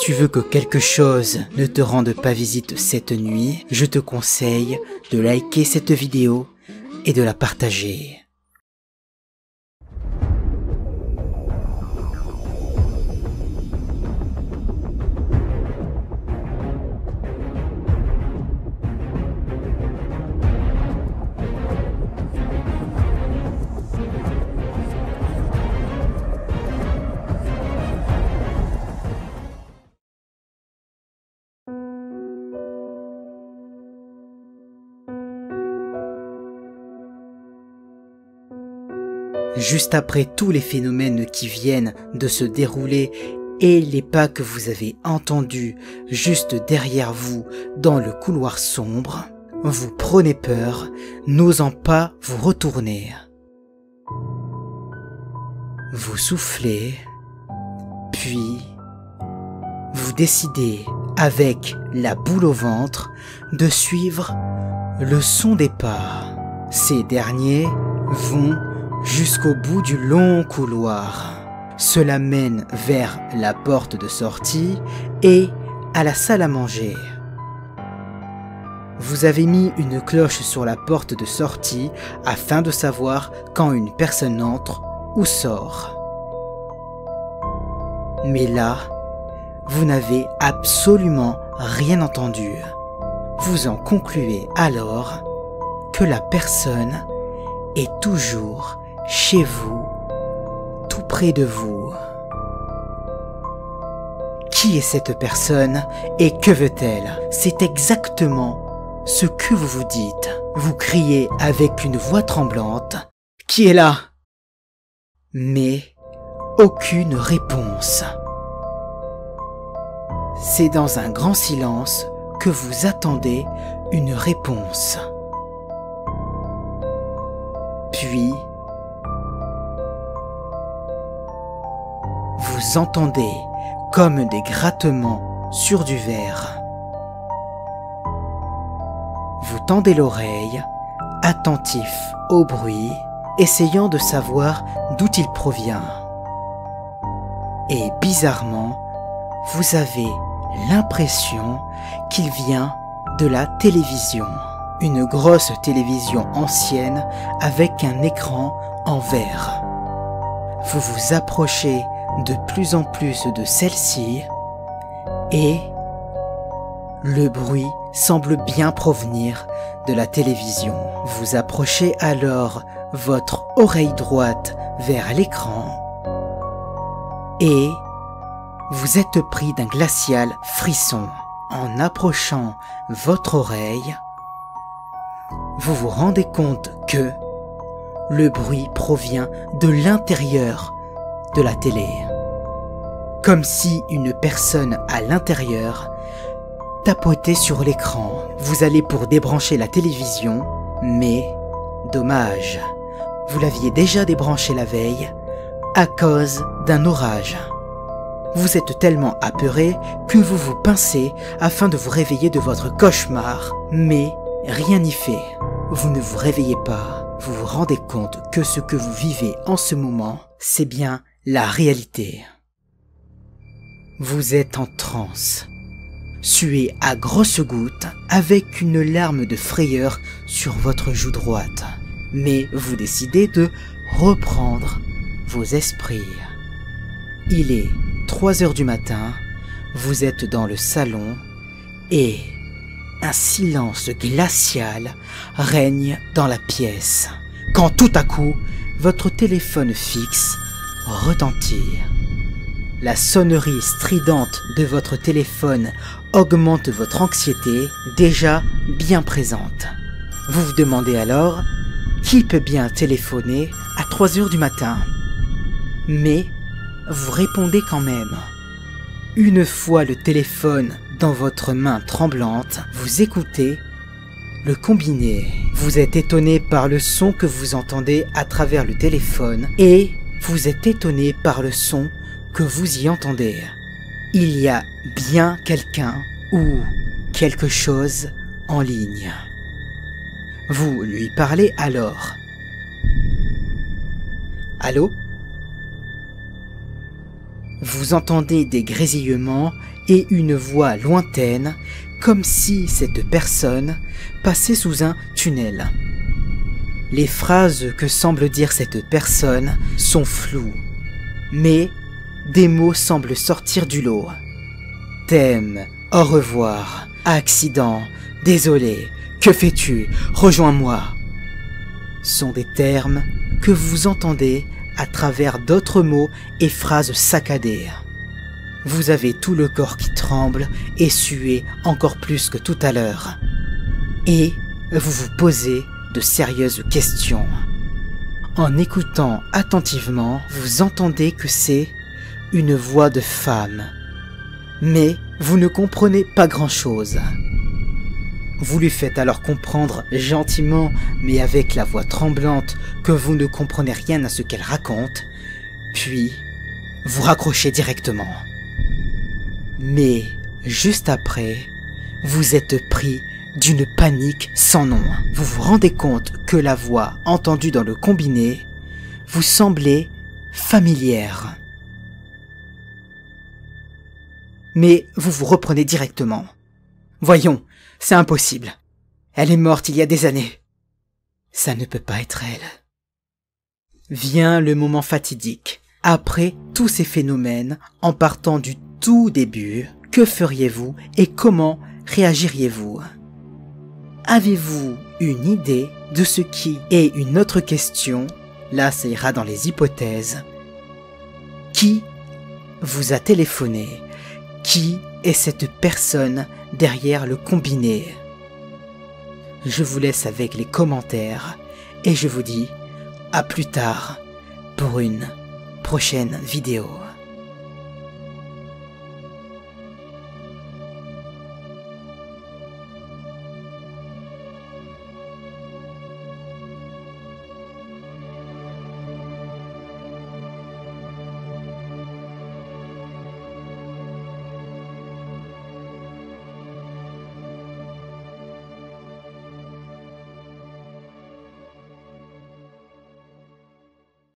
tu veux que quelque chose ne te rende pas visite cette nuit, je te conseille de liker cette vidéo et de la partager. Juste après tous les phénomènes qui viennent de se dérouler et les pas que vous avez entendus juste derrière vous dans le couloir sombre, vous prenez peur, n'osant pas vous retourner. Vous soufflez, puis vous décidez, avec la boule au ventre, de suivre le son des pas. Ces derniers vont jusqu'au bout du long couloir. Cela mène vers la porte de sortie et à la salle à manger. Vous avez mis une cloche sur la porte de sortie afin de savoir quand une personne entre ou sort. Mais là, vous n'avez absolument rien entendu. Vous en concluez alors que la personne est toujours chez vous, tout près de vous. Qui est cette personne et que veut-elle? C'est exactement ce que vous vous dites. Vous criez avec une voix tremblante « Qui est là ?» Mais aucune réponse. C'est dans un grand silence que vous attendez une réponse. Puis, vous entendez comme des grattements sur du verre. Vous tendez l'oreille, attentif au bruit, essayant de savoir d'où il provient. Et bizarrement, vous avez l'impression qu'il vient de la télévision. Une grosse télévision ancienne avec un écran en verre. Vous vous approchez de plus en plus de celle-ci et le bruit semble bien provenir de la télévision. Vous approchez alors votre oreille droite vers l'écran et vous êtes pris d'un glacial frisson. En approchant votre oreille, vous vous rendez compte que le bruit provient de l'intérieur de la télé. Comme si une personne à l'intérieur tapotait sur l'écran. Vous allez pour débrancher la télévision, mais dommage, vous l'aviez déjà débranchée la veille à cause d'un orage. Vous êtes tellement apeuré que vous vous pincez afin de vous réveiller de votre cauchemar, mais rien n'y fait. Vous ne vous réveillez pas, vous vous rendez compte que ce que vous vivez en ce moment, c'est bien la réalité. Vous êtes en transe, suez à grosses gouttes avec une larme de frayeur sur votre joue droite. Mais vous décidez de reprendre vos esprits. Il est 3 heures du matin, vous êtes dans le salon et un silence glacial règne dans la pièce, quand tout à coup, votre téléphone fixe retentit. La sonnerie stridente de votre téléphone augmente votre anxiété déjà bien présente. Vous vous demandez alors qui peut bien téléphoner à 3 heures du matin. Mais vous répondez quand même. Une fois le téléphone dans votre main tremblante, vous écoutez le combiné. Vous êtes étonné par le son que vous entendez à travers le téléphone et vous êtes étonné par le son que vous y entendez. Il y a bien quelqu'un ou quelque chose en ligne. Vous lui parlez alors. Allô ? Vous entendez des grésillements et une voix lointaine, comme si cette personne passait sous un tunnel. Les phrases que semble dire cette personne sont floues, mais des mots semblent sortir du lot. T'aime, au revoir, accident, désolé, que fais-tu, rejoins-moi, sont des termes que vous entendez à travers d'autres mots et phrases saccadées. Vous avez tout le corps qui tremble et suez encore plus que tout à l'heure. Et vous vous posez de sérieuses questions. En écoutant attentivement, vous entendez que c'est une voix de femme. Mais vous ne comprenez pas grand-chose. Vous lui faites alors comprendre gentiment, mais avec la voix tremblante, que vous ne comprenez rien à ce qu'elle raconte, puis vous raccrochez directement. Mais juste après, vous êtes pris d'une panique sans nom. Vous vous rendez compte que la voix entendue dans le combiné vous semblait familière. Mais vous vous reprenez directement. Voyons, c'est impossible. Elle est morte il y a des années. Ça ne peut pas être elle. Vient le moment fatidique. Après tous ces phénomènes, en partant du tout début, que feriez-vous et comment réagiriez-vous? Avez-vous une idée de ce qui est une autre question? Là, ça ira dans les hypothèses. Qui vous a téléphoné? Qui est cette personne derrière le combiné? Je vous laisse avec les commentaires et je vous dis à plus tard pour une prochaine vidéo.